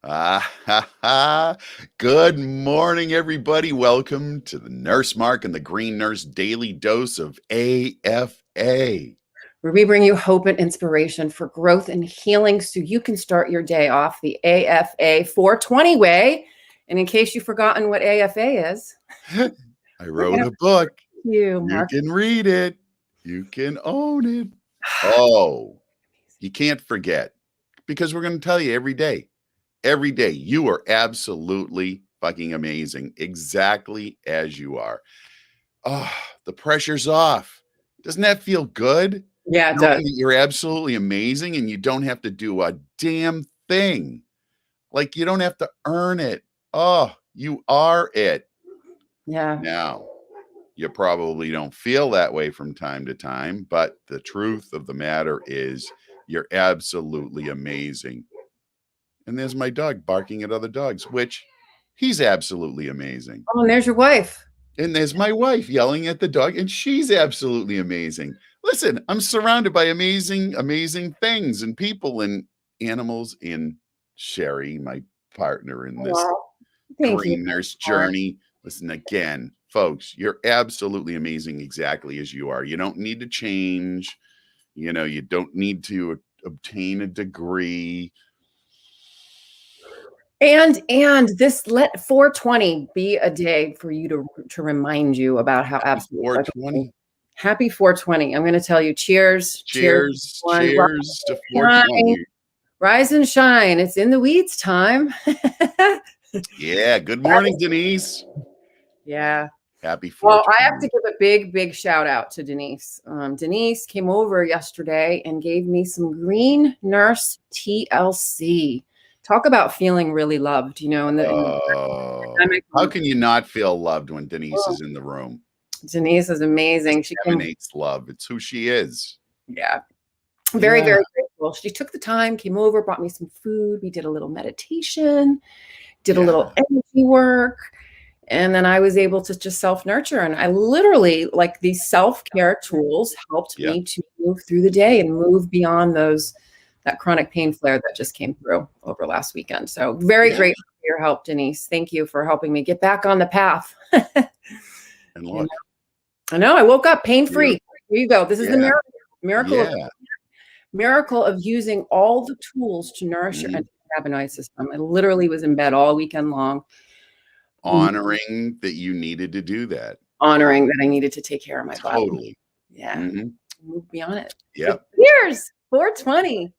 Ah, ha, ha. Good morning, everybody. Welcome to the Nurse Mark and the Green Nurse Daily Dose of AFA. Where we bring you hope and inspiration for growth and healing so you can start your day off the AFA 420 way. And in case you've forgotten what AFA is, I wrote a book. you, You Mark. can read it. You can own it. Oh, you can't forget because we're going to tell you every day, you are absolutely fucking amazing, exactly as you are. Oh, the pressure's off. Doesn't that feel good? Yeah, it Knowing does. that you're absolutely amazing and you don't have to do a damn thing. Like you don't have to earn it. Oh, you are it. Yeah. Now, you probably don't feel that way from time to time, but the truth of the matter is you're absolutely amazing. And there's my dog barking at other dogs, which he's absolutely amazing. Oh, and there's your wife. And there's my wife yelling at the dog, and she's absolutely amazing. Listen, I'm surrounded by amazing, amazing things and people and animals in Sherry, my partner in this Wow. Thank you, green nurse Mark. journey. Listen, again, folks, you're absolutely amazing exactly as you are. You don't need to change. You don't need to obtain a degree. And let 420 be a day for you to remind you about how absolutely 420. happy 420. I'm going to tell you, cheers, Cheers, one. cheers to Shine, 420. rise and shine. It's in the weeds time. Yeah. Good morning, Denise. Yeah. Happy Well, I have 420. to give a big, big shout out to Denise. Denise came over yesterday and gave me some Green Nurse TLC. Talk about feeling really loved, in the pandemic. How can you not feel loved when Denise is in the room? Denise is amazing. Just She came, emanates love. It's who she is. yeah, very, Yeah. very grateful. She took the time, came over, brought me some food. We did a little meditation, did a little energy work. And then I was able to just self-nurture. And I literally, like, these self-care tools helped me to move through the day and move beyond that chronic pain flare that just came through over last weekend. So very grateful for your help, Denise. Thank you for helping me get back on the path. And look. I know I woke up pain-free. Here you go. This is the miracle of using all the tools to nourish your endocannabinoid system. I literally was in bed all weekend long. Honoring that you needed to do that. Honoring that I needed to take care of my body. Totally. Yeah. Move beyond it. Yep. Cheers. 420.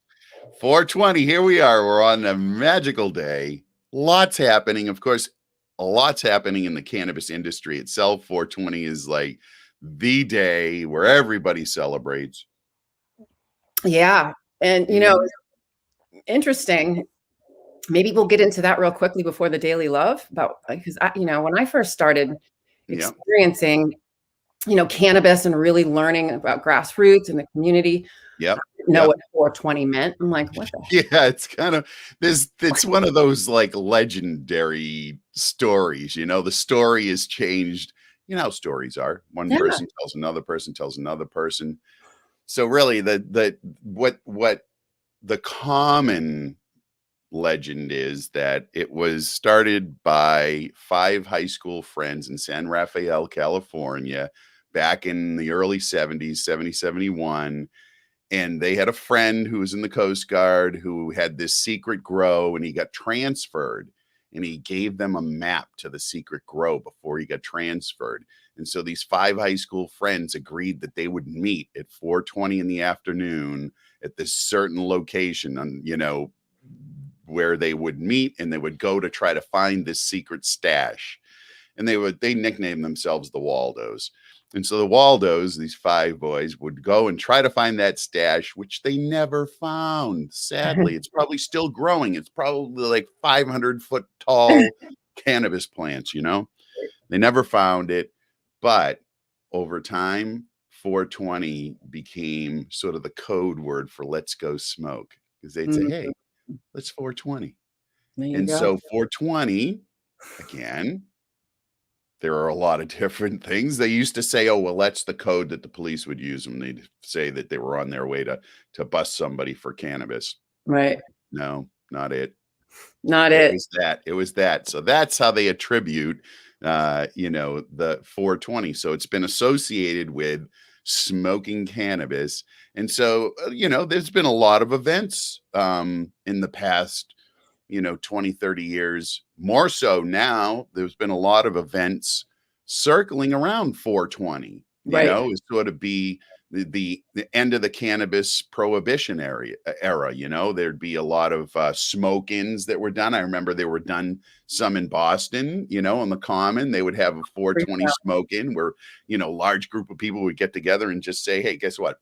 420. Here we are. We're on a magical day. Lots happening. Of course, a lot's happening in the cannabis industry itself. 420 is like the day where everybody celebrates. Yeah. And, interesting. Maybe we'll get into that real quickly before the daily love because when I first started experiencing, cannabis and really learning about grassroots and the community. Yep. Know what 420 meant. I'm like, what the Yeah, it's kind of it's one of those like legendary stories. The story has changed. You know how stories are. One person tells another person, tells another person. So really what the common legend is that it was started by 5 high school friends in San Rafael, California, back in the early 70s, 70, 71. And they had a friend who was in the Coast Guard who had this secret grow, and he got transferred, and he gave them a map to the secret grow before he got transferred. And so these 5 high school friends agreed that they would meet at 4:20 in the afternoon at this certain location on, where they would meet, and they would go to try to find this secret stash. And they nicknamed themselves the Waldos. And so the Waldos, these 5 boys, would go and try to find that stash, which they never found. Sadly, it's probably still growing. It's probably like 500-foot tall cannabis plants, They never found it. But over time, 420 became sort of the code word for let's go smoke. Because they'd say, hey, let's 420. And so 420, again, there are a lot of different things. They used to say, oh, well, that's the code that the police would use when they'd say that they were on their way to bust somebody for cannabis. Right. No, not it. Not It it. was that. It was that. So that's how they attribute, the 420. So it's been associated with smoking cannabis. And so, there's been a lot of events in the past, 20, 30 years. More so now, there's been a lot of events circling around 420, Right. is sort of be the end of the cannabis prohibition era. There'd be a lot of smoke-ins that were done. I remember they were done some in Boston, on the Common. They would have a 420 smoke-in where, large group of people would get together and just say, hey, guess what?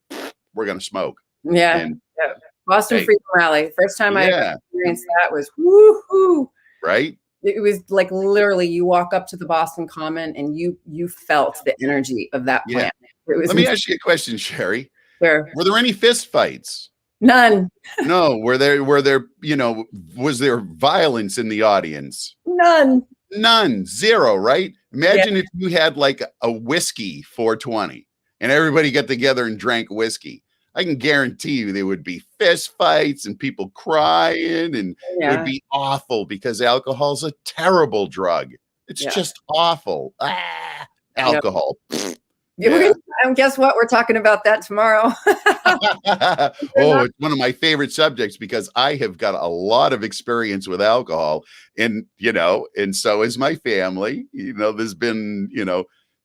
We're going to smoke. Yeah. And Yeah. Boston hey, Freedom Rally. First time I ever yeah, experienced that was woohoo. right? It was like literally you walk up to the Boston Common and you felt the energy of that Yeah. plant. It was Let me ask you a question, Sherry. Sure. Were there any fist fights? None. No. Were there, was there violence in the audience? None. None. Zero, right? Yeah. Imagine if you had like a whiskey 420 and everybody got together and drank whiskey. I can guarantee you there would be fist fights and people crying, and it would be awful because alcohol is a terrible drug. It's just awful. Alcohol. Yeah. And guess what? We're talking about that tomorrow. Oh, it's one of my favorite subjects because I have got a lot of experience with alcohol, and and so is my family.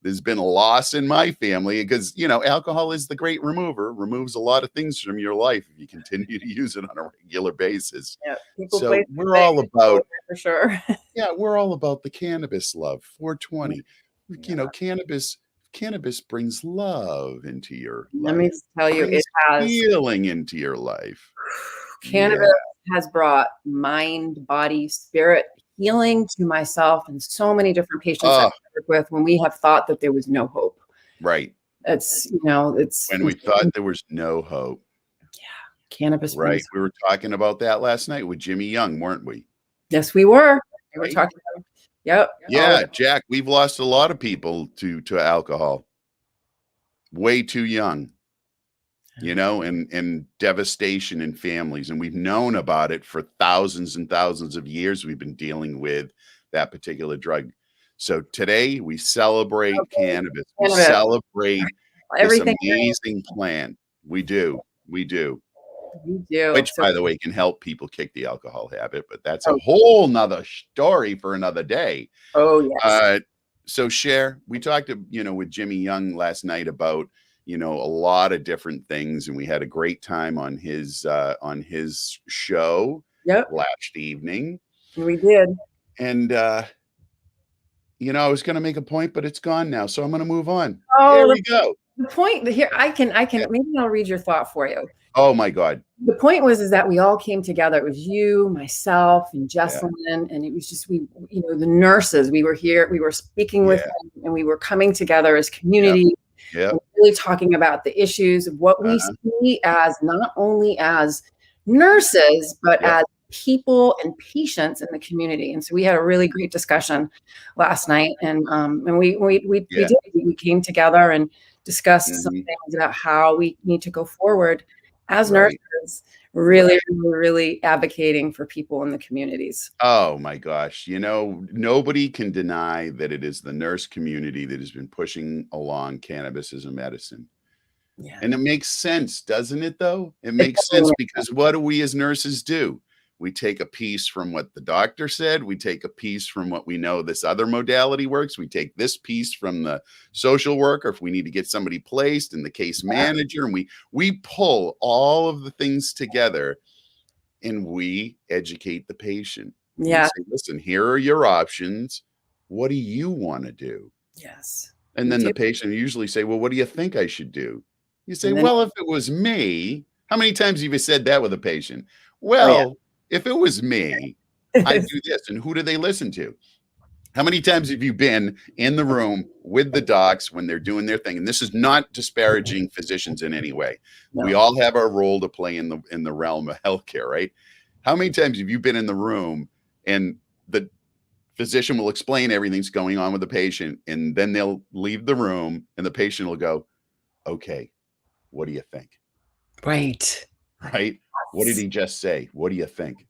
There's been a loss in my family because alcohol is the great remover, removes a lot of things from your life if you continue to use it on a regular basis. Yeah, so we're all about for sure. Yeah, we're all about the cannabis love. 420. Cannabis brings love into your Let me life. tell you, it has Healing into your life. Cannabis has brought mind, body, spirit healing to myself and so many different patients I've worked with when we have thought that there was no hope. Right. It's when we thought there was no hope. Yeah. Cannabis. Right. We were talking about that last night with Jimmy Young, weren't we? Yes, we were. We were talking about. Yep. Yeah, Jack, we've lost a lot of people to alcohol. Way too young. And devastation in families. And we've known about it for thousands and thousands of years. We've been dealing with that particular drug. So today we celebrate cannabis. We celebrate this amazing plant. We do. We do. Which, by the way, can help people kick the alcohol habit, but that's a whole nother story for another day. Oh, yes. So Cher, we talked, with Jimmy Young last night about, a lot of different things, and we had a great time on his show last evening. We did. And I was going to make a point, but it's gone now, so I'm going to move on. Oh, there we go. The point here, I can maybe I'll read your thought for you. Oh my God. The point is that we all came together. It was you, myself, and Jesselyn, and it was just the nurses. We were here, we were speaking with them, and we were coming together as community. And really talking about the issues of what we see as not only as nurses, but as people and patients in the community. And so we had a really great discussion last night, and we came together and discussed some things about how we need to go forward as nurses, really advocating for people in the communities. Oh my gosh. Nobody can deny that it is the nurse community that has been pushing along cannabis as a medicine. Yeah. And it makes sense, doesn't it, though? It makes sense because what do we as nurses do? We take a piece from what the doctor said. We take a piece from what we know this other modality works. We take this piece from the social worker if we need to get somebody placed, and the case manager, and we pull all of the things together and we educate the patient. Yeah. Say, listen, here are your options. What do you want to do? Yes. And then the patient usually say, well, what do you think I should do? You say, well, if it was me, how many times have you said that with a patient? Well, if it was me, I'd do this. And who do they listen to? How many times have you been in the room with the docs when they're doing their thing? And this is not disparaging physicians in any way. No. We all have our role to play in the realm of healthcare, right? How many times have you been in the room and the physician will explain everything's going on with the patient, and then they'll leave the room and the patient will go, okay, what do you think? Right. Right? What did he just say? What do you think?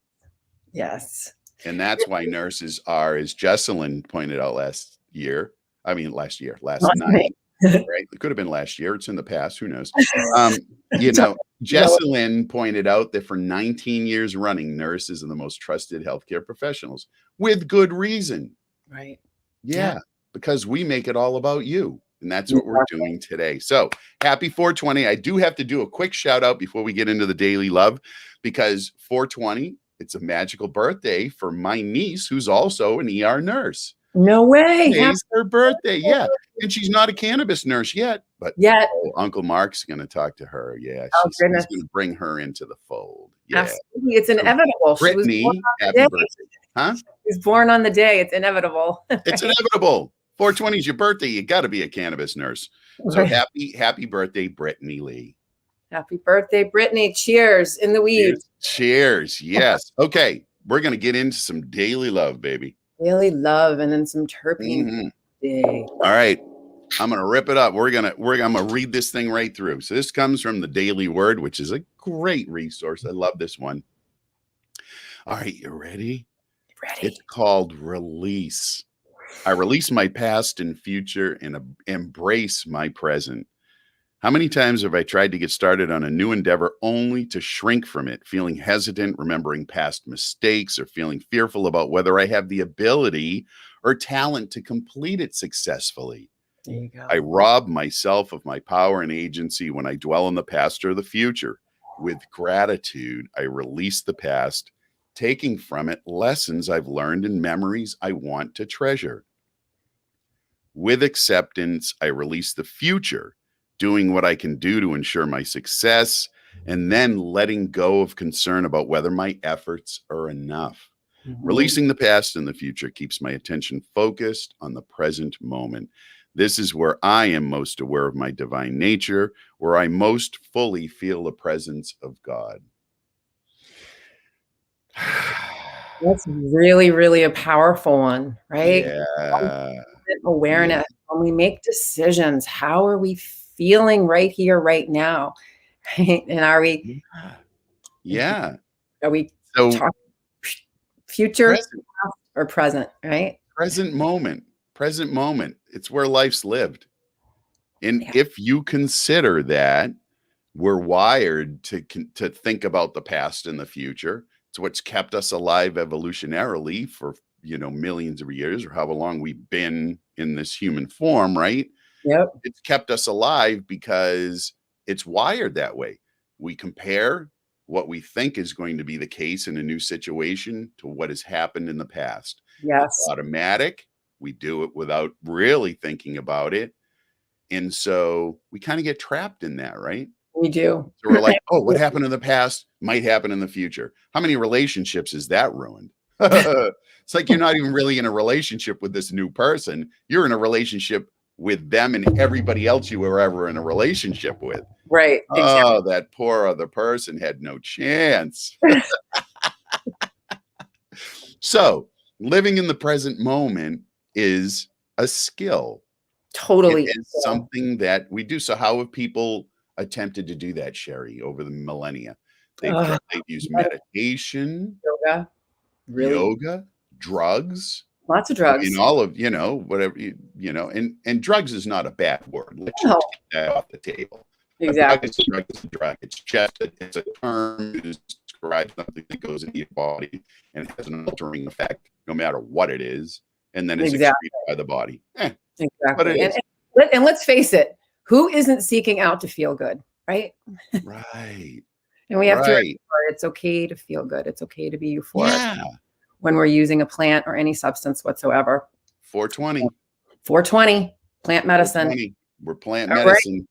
Yes. And that's why nurses are, as Jesselyn pointed out last night, Right. right? It could have been last year. It's in the past. Who knows? Um, you Totally know, Jesselyn pointed out that for 19 years running, nurses are the most trusted healthcare professionals with good reason. Right. Yeah. Yeah, because we make it all about you. And that's what we're Exactly. doing today. So happy 420. I do have to do a quick shout out before we get into the daily love, because 420, it's a magical birthday for my niece, who's also an ER nurse. No way. Happy Today's her birthday. Yeah. birthday. And she's not a cannabis nurse yet, but Yet. Uncle Mark's going to talk to her. Yeah. Oh, He's goodness. going to bring her into the fold. Yeah. Absolutely. It's So inevitable. She was born Brittany, on the happy day. birthday. Huh? She was born on the day. It's inevitable. It's Right? inevitable. 420 is your birthday. You got to be a cannabis nurse. So Right. happy birthday, Brittany Lee. Happy birthday, Brittany. Cheers in the weed. Cheers. Yes. Okay. We're going to get into some daily love, baby. Daily love and then some terpene. All right. I'm going to rip it up. I'm going to read this thing right through. So this comes from the Daily Word, which is a great resource. I love this one. All right. You ready? Ready. It's called Release. I release my past and future and embrace my present. How many times have I tried to get started on a new endeavor only to shrink from it, feeling hesitant, remembering past mistakes, or feeling fearful about whether I have the ability or talent to complete it successfully? There you go. I rob myself of my power and agency when I dwell on the past or the future. With gratitude, I release the past, taking from it lessons I've learned and memories I want to treasure. With acceptance, I release the future, doing what I can do to ensure my success, and then letting go of concern about whether my efforts are enough. Releasing the past and the future keeps my attention focused on the present moment. This is where I am most aware of my divine nature, where I most fully feel the presence of God. That's really, really a powerful one, right? Yeah. Awareness. When we make decisions, how are we feeling right here, right now? Right? And are we So talking future present, or present, right? present moment. It's where life's lived. And if you consider that we're wired to think about the past and the future, it's what's kept us alive evolutionarily for, millions of years, or however long we've been in this human form, right? Yep. It's kept us alive because it's wired that way. We compare what we think is going to be the case in a new situation to what has happened in the past. Yes. It's automatic. We do it without really thinking about it. And so we kind of get trapped in that, right? We do. So we're like, oh, what happened in the past might happen in the future. How many relationships is that ruined? It's like you're not even really in a relationship with this new person. You're in a relationship with them and everybody else you were ever in a relationship with. Right. Oh, exactly. that poor other person had no chance. So living in the present moment is a skill. Totally. It is something that we do. So how have people attempted to do that, Sherry, over the millennia? They've used meditation, yoga, drugs. Lots of I drugs. mean, all of, whatever, and drugs is not a bad word. Let's just take that off the table. Exactly. A drug is a drug. It's just it's a term to describe something that goes into your body and has an altering effect, no matter what it is, and then is excreted by the body. Exactly. And let's face it, who isn't seeking out to feel good, right? Right. And we have to remember it's okay to feel good. It's okay to be euphoric when we're using a plant or any substance whatsoever. 420. 420, plant medicine. 420. We're plant medicine.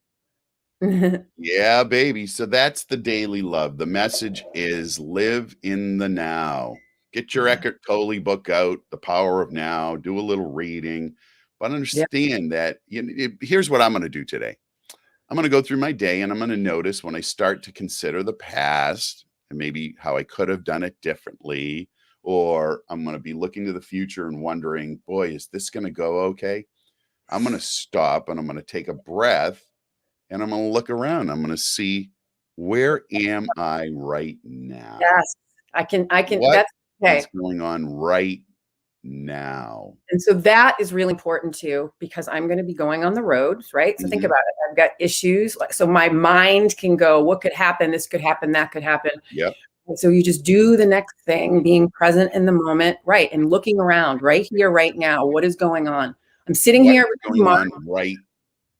Right. Yeah, baby. So that's the daily love. The message is live in the now. Get your Eckhart Tolle book out, The Power of Now. Do a little reading, but understand that here's what I'm going to do today. I'm going to go through my day and I'm going to notice when I start to consider the past and maybe how I could have done it differently, or I'm going to be looking to the future and wondering, boy, is this going to go okay? I'm going to stop and I'm going to take a breath and I'm going to look around. I'm going to see, where am I right now? Yes, I can. What Okay. is going on right now? And so that is really important too, because I'm going to be going on the road, right? So think about it. I've got issues. So my mind can go, what could happen? This could happen. That could happen. Yep. And so you just do the next thing, being present in the moment, right? And looking around right here, right now. What is going on? I'm sitting What here is with going you, Mark. on right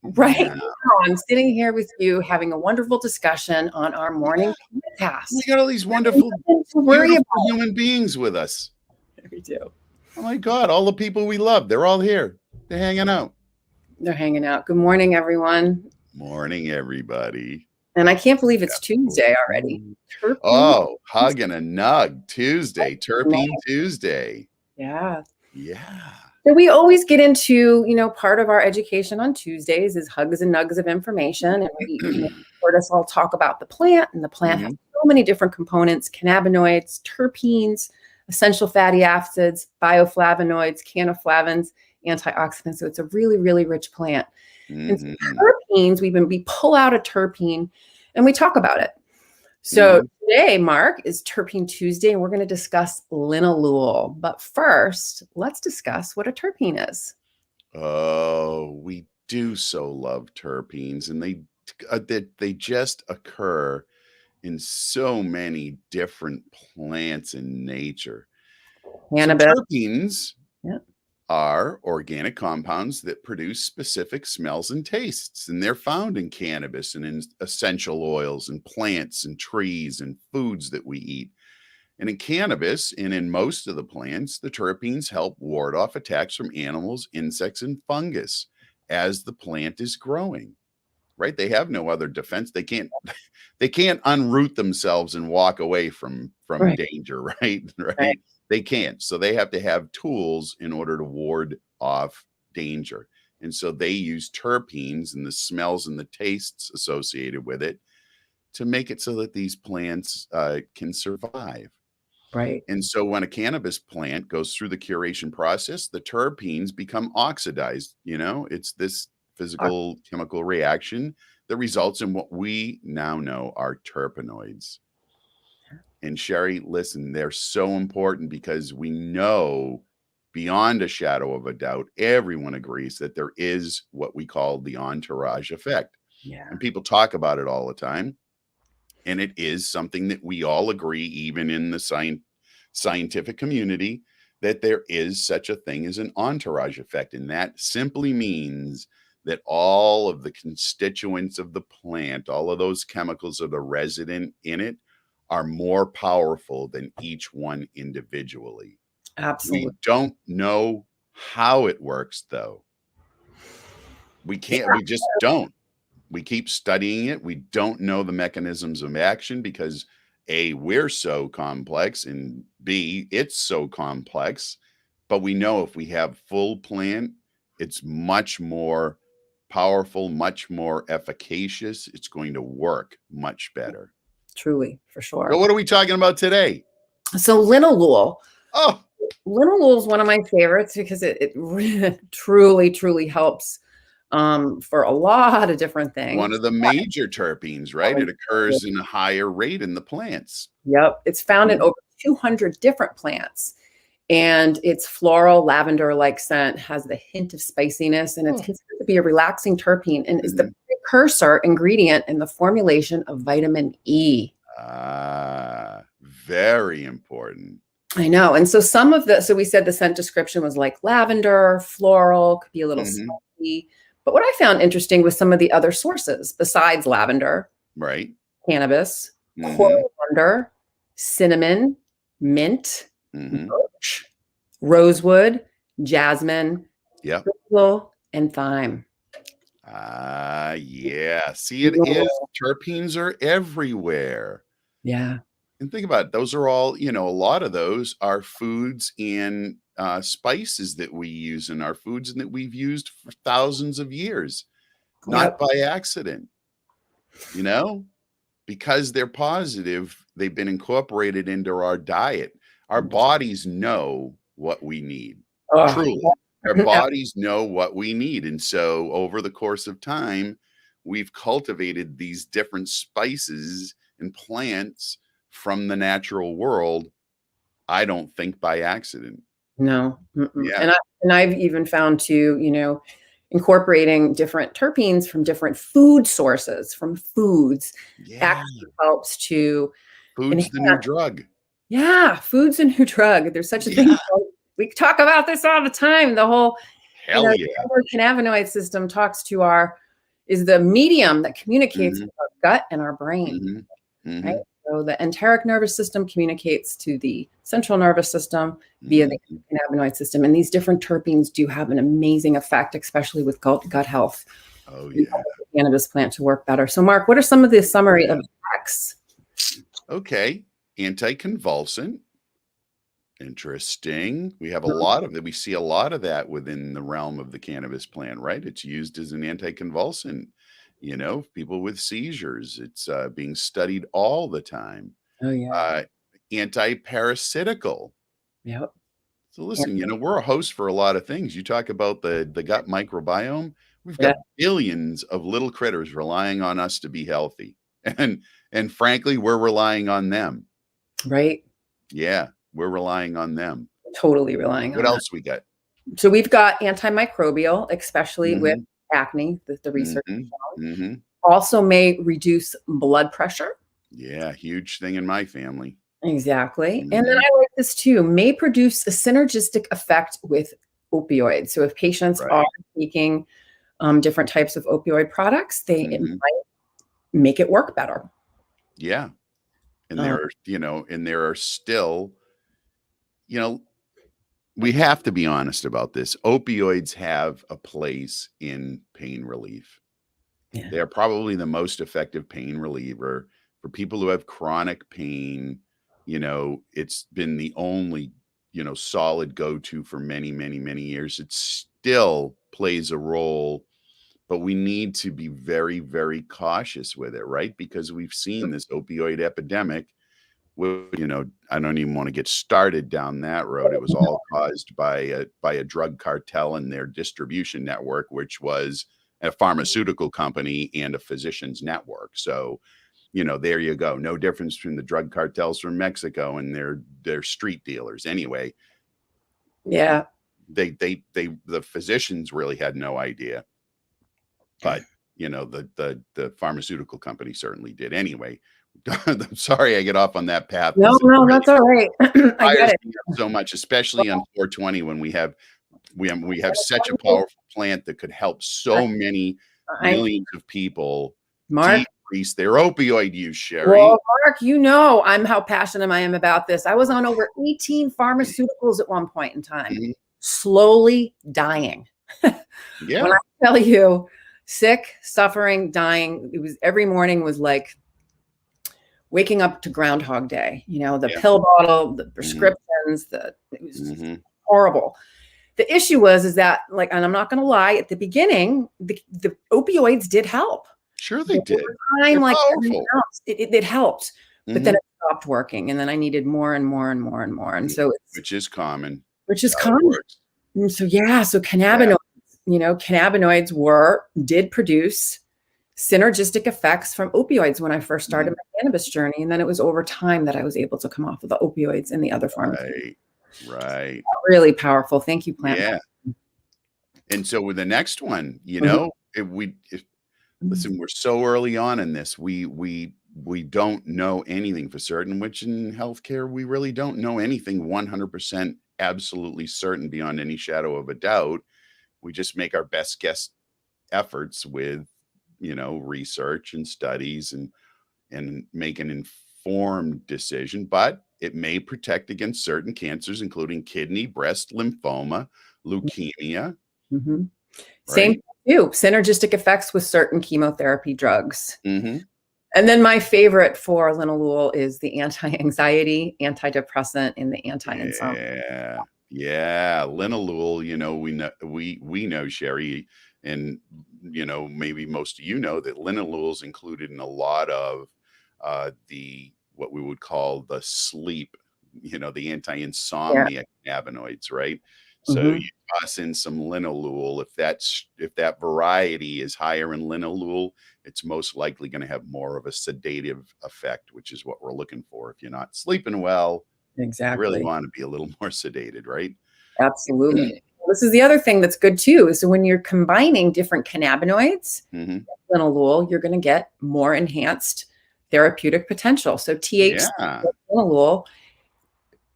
Right now? now, I'm sitting here with you having a wonderful discussion on our morning podcast. We got all these wonderful, Nothing to worry beautiful about. human beings with us. We do. Oh my God, all the people we love, they're all here. They're hanging out. They're hanging out. Good morning, everyone. Morning, everybody. And I can't believe it's Tuesday already. Terpene Oh, hug and a nug Tuesday, Terpene Tuesday. Yeah. Yeah. So we always get into, part of our education on Tuesdays is hugs and nugs of information. And we heard us all talk about the plant, and the plant has so many different components: cannabinoids, terpenes, essential fatty acids, bioflavonoids, cannaflavins, antioxidants. So it's a really, really rich plant. And so terpenes, we pull out a terpene and we talk about it. So today, Mark, is Terpene Tuesday, and we're going to discuss linalool. But first, let's discuss what a terpene is. Oh, we do so love terpenes, and they just occur in so many different plants in nature. Cannabis. So terpenes are organic compounds that produce specific smells and tastes, and they're found in cannabis and in essential oils and plants and trees and foods that we eat. And in cannabis and in most of the plants, the terpenes help ward off attacks from animals, insects, and fungus as the plant is growing. Right? They have no other defense. They can't unroot themselves and walk away from danger, right? Right? They can't. So they have to have tools in order to ward off danger. And so they use terpenes and the smells and the tastes associated with it to make it so that these plants can survive. Right. And so when a cannabis plant goes through the curation process, the terpenes become oxidized. It's this physical chemical reaction that results in what we now know are terpenoids. And Sherry, listen, they're so important because we know beyond a shadow of a doubt, everyone agrees that there is what we call the entourage effect. Yeah. And people talk about it all the time. And it is something that we all agree, even in the scientific community, that there is such a thing as an entourage effect. And that simply means that all of the constituents of the plant, all of those chemicals that are resident in it, are more powerful than each one individually. Absolutely. We don't know how it works, though. We just don't. We keep studying it. We don't know the mechanisms of action because A, we're so complex, and B, it's so complex. But we know if we have full plant, it's much more powerful, much more efficacious. It's going to work much better. Truly, for sure. So what are we talking about today? So linalool. Oh, linalool is one of my favorites because it really, truly, truly helps for a lot of different things. One of the major terpenes, right? It occurs in a higher rate in the plants. Yep. It's found in over 200 different plants. And its floral lavender-like scent has the hint of spiciness, and it's considered to be a relaxing terpene and is the precursor ingredient in the formulation of vitamin E. Very important. I know. And so so we said the scent description was like lavender, floral, could be a little spicy. But what I found interesting was some of the other sources besides lavender, right? Cannabis, coriander, cinnamon, mint, birch, rosewood, jasmine, basil, and thyme. Yeah. See, it is. Terpenes are everywhere. Yeah. And think about it. Those are all, a lot of those are foods and spices that we use in our foods and that we've used for thousands of years, not by accident, because they're positive. They've been incorporated into our diet. Our bodies know what we need. Truly, our bodies know what we need. And so over the course of time, we've cultivated these different spices and plants from the natural world I don't think by accident. No. Yeah. And I've even found too, incorporating different terpenes from different food sources, from foods, Yeah. actually helps to Food's enhance. the new drug. Yeah, food's a new drug. There's such a thing. Yeah. We talk about this all the time. The whole, Hell yeah. the cannabinoid system is the medium that communicates Mhm. with our gut and our brain, Mhm. right? Mhm. So the enteric nervous system communicates to the central nervous system via the Mhm. cannabinoid system. And these different terpenes do have an amazing effect, especially with gut health. Oh And yeah. help the cannabis plant to work better. So Mark, what are some of the summary Yeah. of effects? Okay. Anticonvulsant. Interesting. We have a Mhm. lot of it. We see a lot of that within the realm of the cannabis plant, right? It's used as an anticonvulsant, people with seizures. It's being studied all the time. Oh yeah. Uh, Anti-parasitical. Yep. So listen, we're a host for a lot of things. You talk about the gut microbiome. We've Yeah. got billions of little critters relying on us to be healthy. And frankly, we're relying on them. Right. Yeah, we're relying on them. Totally relying What on that. else we got? So we've got antimicrobial, especially with Mhm, acne, the research has mhm, shown. mhm. Also may reduce blood pressure. Yeah, huge thing in my family. Exactly. And then Mhm, I like this too, may produce a synergistic effect with opioids. So if patients are right. taking different types of opioid products, it Mhm. might make it work better. Yeah, and Um, there are still, you know, we have to be honest about this. Opioids have a place in pain relief. yeah. They are probably the most effective pain reliever for people who have chronic pain. It's been the only, solid go-to for many, many, many years. It still plays a role, but we need to be very, very cautious with it, right? Because we've seen this opioid epidemic. I don't even want to get started down that road. It was all caused by a drug cartel and their distribution network, which was a pharmaceutical company and a physician's network. So, there you go. No difference between the drug cartels from Mexico and their street dealers. Anyway, Yeah. the physicians really had no idea, but the pharmaceutical company certainly did. Anyway, I'm sorry I get off on that path No, because it no, really that's all right. I get fires it. me up so much, especially on 420 when we have such a Well, powerful plant that could help so many I, millions of people Mark, decrease their opioid use, well, Sherry. Mark, I'm how passionate I am about this. I was on over 18 pharmaceuticals at one point in time, Mhm. slowly dying. When Yeah, I tell you sick, suffering, dying, it was every morning was like waking up to Groundhog Day, the yeah. pill bottle, the Mhm, prescriptions, it was just mhm. horrible. The issue is that, like, and I'm not going to lie, at the beginning, the opioids did help. Sure they But did. over time, They're like everything powerful. else, it helped, but then Mhm. it stopped working, and then I needed more and more and more and more, and Yeah, so it's which is common. which It's is how it common. works. And so yeah, so Yeah. cannabinoids did produce synergistic effects from opioids when I first started Mhm. my cannabis journey, and then it was over time that I was able to come off of the opioids and the other pharmaceuticals. Right. Right. Really powerful. Thank you, plant Yeah. And so with the next one, medicine. listen, we're so early on in this. We don't know anything for certain, which in healthcare we really don't know anything 100% absolutely certain beyond any shadow of a doubt. We just make our best guess efforts with, research and studies and make an informed decision, but it may protect against certain cancers, including kidney, breast, lymphoma, leukemia, Mhm. Same right? thing too, synergistic effects with certain chemotherapy drugs. Mhm. And then my favorite for linalool is the anti-anxiety, antidepressant, and the anti-insomnia. Yeah. Yeah, linalool, we know, Sherry, and, maybe most of that linalool is included in a lot of, the what we would call the sleep, the Yeah. anti-insomnia cannabinoids, right? So Mhm. you toss in some linalool, if that variety is higher in linalool, it's most likely gonna have more of a sedative effect, which is what we're looking for. If you're not sleeping well, Really Exactly. want to be a little more sedated, right? Absolutely. This is the other thing that's good too. So when you're combining different cannabinoids, Hmm. linalool, you're going to get more enhanced therapeutic potential. So THC, Yeah. linalool,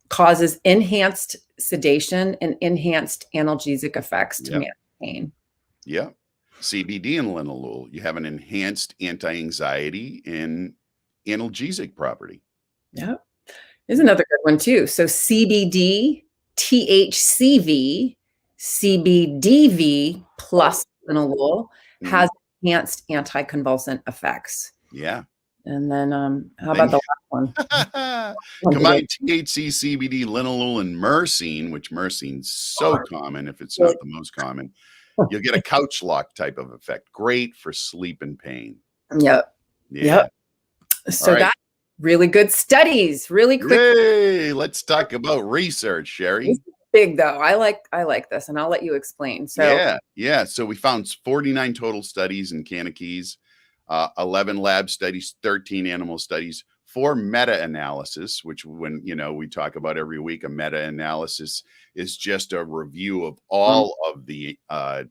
causes enhanced sedation and enhanced analgesic effects to Yep. manage pain. Yep. CBD and linalool, you have an enhanced anti-anxiety and analgesic property. Yep. There's another good one too. So CBD, THCV, CBDV plus linalool Mhm. has enhanced anticonvulsant effects. Yeah. And then how Then about the last one? One today. combine THC, CBD, linalool, and myrcene, which myrcene's so common if it's not the most common. You'll get a couch lock type of effect. Great for sleep and pain. Yep. Yeah. Yep. All So right. that really good studies, really quick. Yay. Let's talk about research, This Sherry. is big though. I like this, and I'll let you explain. So Yeah. Yeah. So we found 49 total studies in Canakees, 11 lab studies, 13 animal studies, 4 meta-analysis, which when, we talk about every week, a meta-analysis is just a review of all of the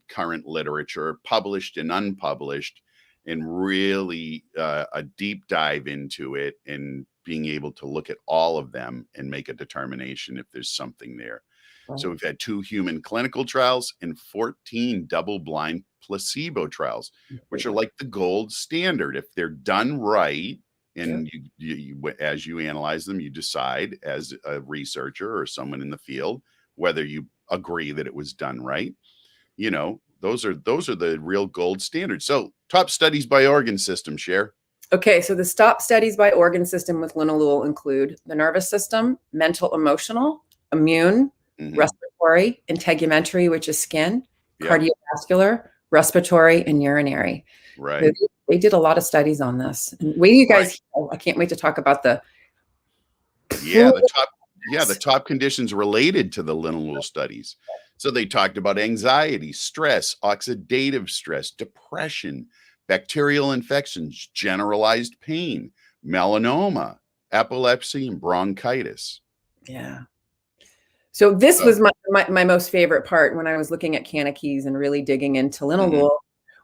current literature, published and unpublished, and really a deep dive into it and being able to look at all of them and make a determination if there's something there. So we've had 2 human clinical trials and 14 double-blind placebo trials, which are like the gold standard. If they're done right, and as you analyze them, you decide as a researcher or someone in the field whether you agree that it was done right. Those are the real gold standards. So top studies by organ system, Share. okay, so the stop studies by organ system with linalool include the nervous system, mental, emotional, immune, respiratory, integumentary, which is skin, Yep. cardiovascular, respiratory, and urinary. Right. They did a lot of studies on this. And wait till you guys, I can't wait to talk about the the top conditions related to the linalool studies. So they talked about anxiety, stress, oxidative stress, depression, bacterial infections, generalized pain, melanoma, epilepsy, and bronchitis. Yeah. So this was my most favorite part when I was looking at Canakees and really digging into linalool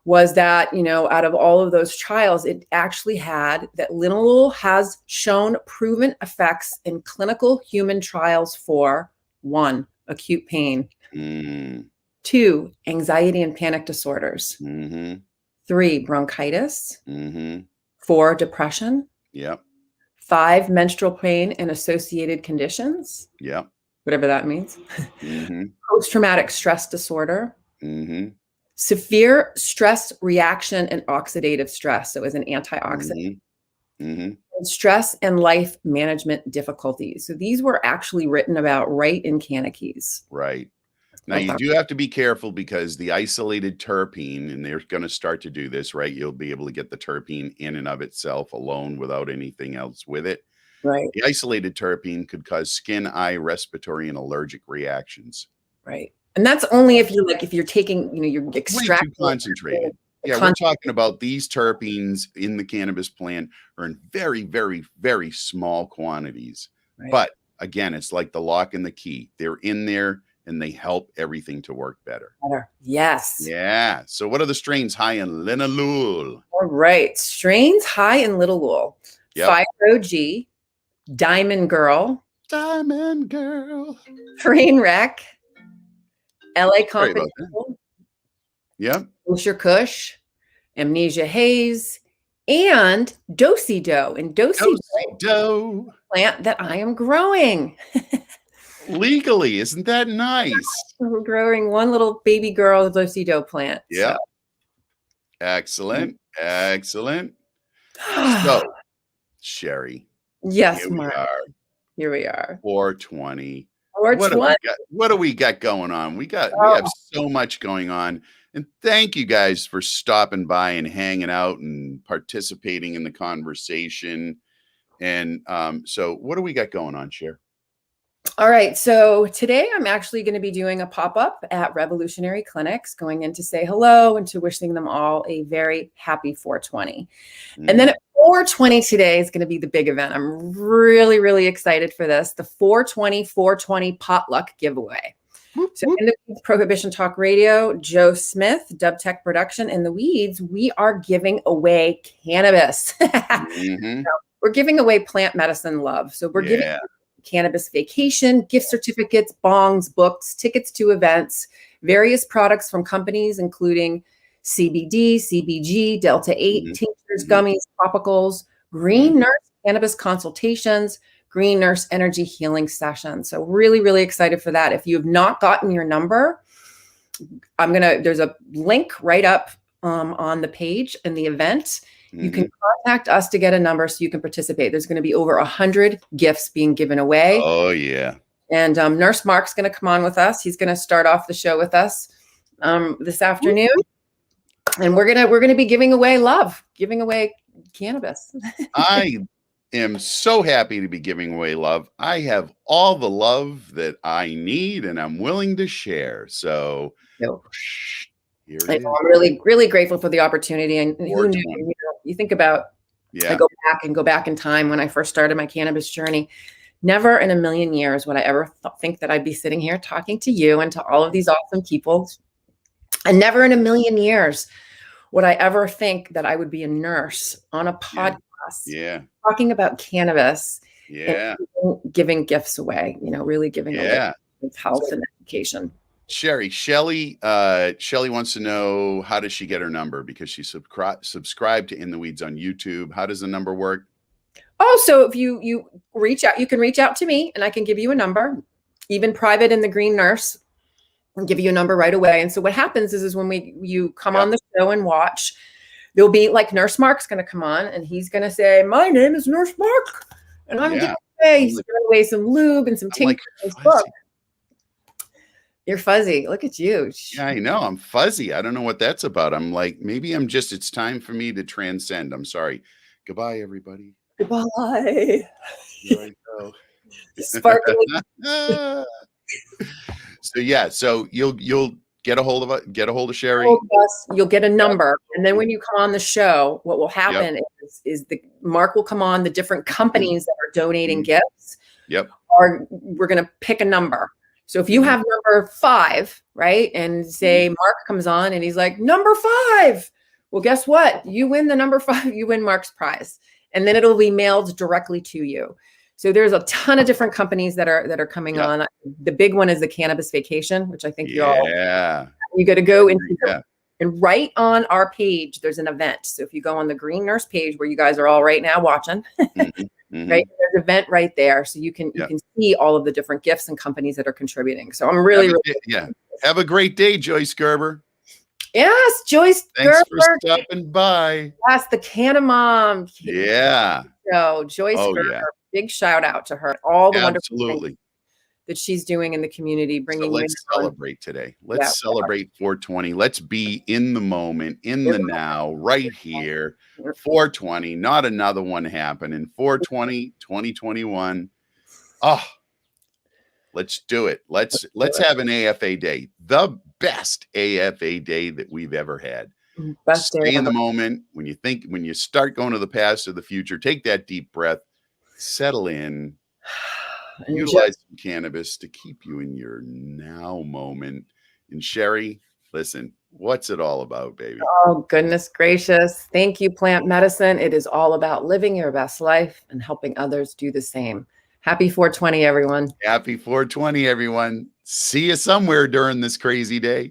was that, out of all of those trials, it actually had that linalool has shown proven effects in clinical human trials for 1, acute pain, 2, anxiety and panic disorders, 3, bronchitis, 4, depression, Yep. 5, menstrual pain and associated conditions. Yep. Whatever that means. Post-traumatic stress disorder, severe stress reaction and oxidative stress. So as an antioxidant, and stress and life management difficulties. So these were actually written about right in Canakees. Right. Now you do have to be careful because the isolated terpene, and they're going to start to do this, right? You'll be able to get the terpene in and of itself alone without anything else with it. Right. The isolated terpene could cause skin, eye, respiratory, and allergic reactions. Right. And that's only if you're taking, you're extracting. Way too concentrated. Yeah, we're talking about these terpenes in the cannabis plant are in very, very, very small quantities. Right. But again, it's like the lock and the key. They're in there and they help everything to work better. Yes. Yeah. So what are the strains high in linalool? All right. Strains high in linalool. 5-OG, Diamond Girl, Train Wreck, LA Competition, Kosher Kush, Amnesia Haze, and Do-si-do. And Do-si-do, plant that I am growing. Legally, isn't that nice? We're growing one little baby girl Do-si-do plant. Yeah. So. Excellent. Excellent. So, Sherry. Yes, here we are. 420. 420. What do we got going on? We have so much going on. And thank you guys for stopping by and hanging out and participating in the conversation. And so what do we got going on, Cher? All right. So today I'm actually going to be doing a pop-up at Revolutionary Clinics, going in to say hello and to wishing them all a very happy 420. And then at 420 today is going to be the big event. I'm really, really excited for this. The 420 potluck giveaway. Whoop, So whoop. in the Prohibition Talk Radio, Joe Smith, Dub Tech Production, in the Weeds, we are giving away cannabis. Mhm. We're giving away plant medicine love. So we're giving Yeah. cannabis vacation, gift certificates, bongs, books, tickets to events, various products from companies, including CBD, CBG, Delta 8, Mhm. tinctures, Mhm. gummies, topicals, Green Mhm. Nurse cannabis consultations, Green Nurse energy healing sessions. So really, really excited for that. If you have not gotten your number, there's a link right up on the page in the event. You can Mhm. contact us to get a number so you can participate. There's going to be over 100 gifts being given away. Oh, yeah. And Nurse Mark's going to come on with us. He's going to start off the show with us this afternoon. And we're gonna be giving away love, giving away cannabis. I am so happy to be giving away love. I have all the love that I need and I'm willing to share. So So, here it is. I'm really, really grateful for the opportunity. And who knew? 420. You think about, I Yeah. go back in time when I first started my cannabis journey. Never in a million years would I ever think that I'd be sitting here talking to you and to all of these awesome people. And never in a million years would I ever think that I would be a nurse on a podcast Yeah. talking about cannabis Yeah. and giving gifts away, really giving away Yeah. health and education. Shelly wants to know, how does she get her number? Because she subscribed to In the Weeds on YouTube. How does the number work? Oh, so if you reach out, you can reach out to me and I can give you a number, even private in the Green Nurse, and give you a number right away. And so what happens is when you come on the show and watch, there'll be like Nurse Mark's going to come on and he's going to say, "My name is Nurse Mark, and I'm giving away some lube and some tinctures." Like, you're fuzzy. Look at you. Yeah, I know. I'm fuzzy. I don't know what that's about. I'm like, maybe it's time for me to transcend. I'm sorry. Goodbye, everybody. Goodbye. Here I go. Sparkling. So you'll get a hold of Sherry. You'll get a number, and then when you come on the show, what will happen is the Mark will come on the different companies that are donating gifts. Yep. Or we're going to pick a number. So if you have number 5, right, and say Mark comes on and he's like, number 5, well, guess what? You win the number 5. You win Mark's prize, and then it'll be mailed directly to you. So there's a ton of different companies that are coming on. The big one is the Cannabis Vacation, which I think you got to go into. And right on our page, there's an event. So if you go on the Green Nurse page where you guys are all right now watching, right, there's an event right there. So you can see all of the different gifts and companies that are contributing. So I'm really have a great day, Joyce Gerber. Yes, Joyce Thanks Gerber. for stopping by. Yes, the Canna Mom. Yeah. So Joyce Gerber, big shout out to her. All the wonderful things that she's doing in the community, bringing. So let's celebrate today. Let's celebrate 420. Let's be in the moment, in the now, right here. 420, not another one happening. 420, 2021. Oh, let's do it. Let's have an AFA day. The best AFA day that we've ever had. Stay in the moment. When you start going to the past or the future, take that deep breath, settle in, utilize some cannabis to keep you in your now moment. And Sherry, listen, what's it all about, baby? Oh, goodness gracious. Thank you, plant medicine. It is all about living your best life and helping others do the same. Happy 420, everyone. Happy 420, everyone. See you somewhere during this crazy day.